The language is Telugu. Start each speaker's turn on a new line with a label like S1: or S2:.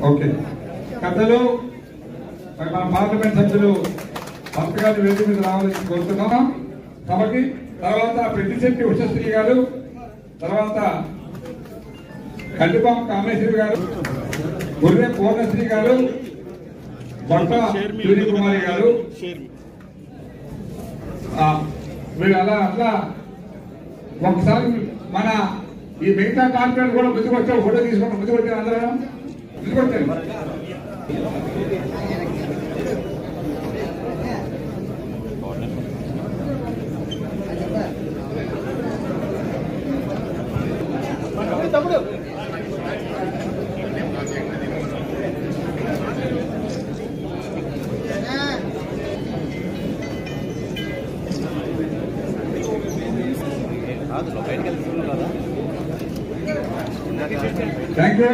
S1: ఓకే పెద్దలు మన పార్లమెంట్ సభ్యులు భర్త గారి వేదిక మీద రావాలని కోరుతున్నాం సభకి. తర్వాత పెద్దిశెట్టి ఉషశ్రీ గారు, తర్వాత కందిపాం కామేశ్వరి గారు, గుర్రె పూర్ణశ్రీ గారు, బొట్ట సూర్యకుమారి గారు, వీళ్ళు అలా ఒకసారి మన ఈ మిగతా కార్పొరేట్ కూడా ముందుకు వచ్చాం, ఫోటో తీసుకుంటాం. ముందుకు వచ్చారు, అందరూ ముందుకు వచ్చారు. Thank you.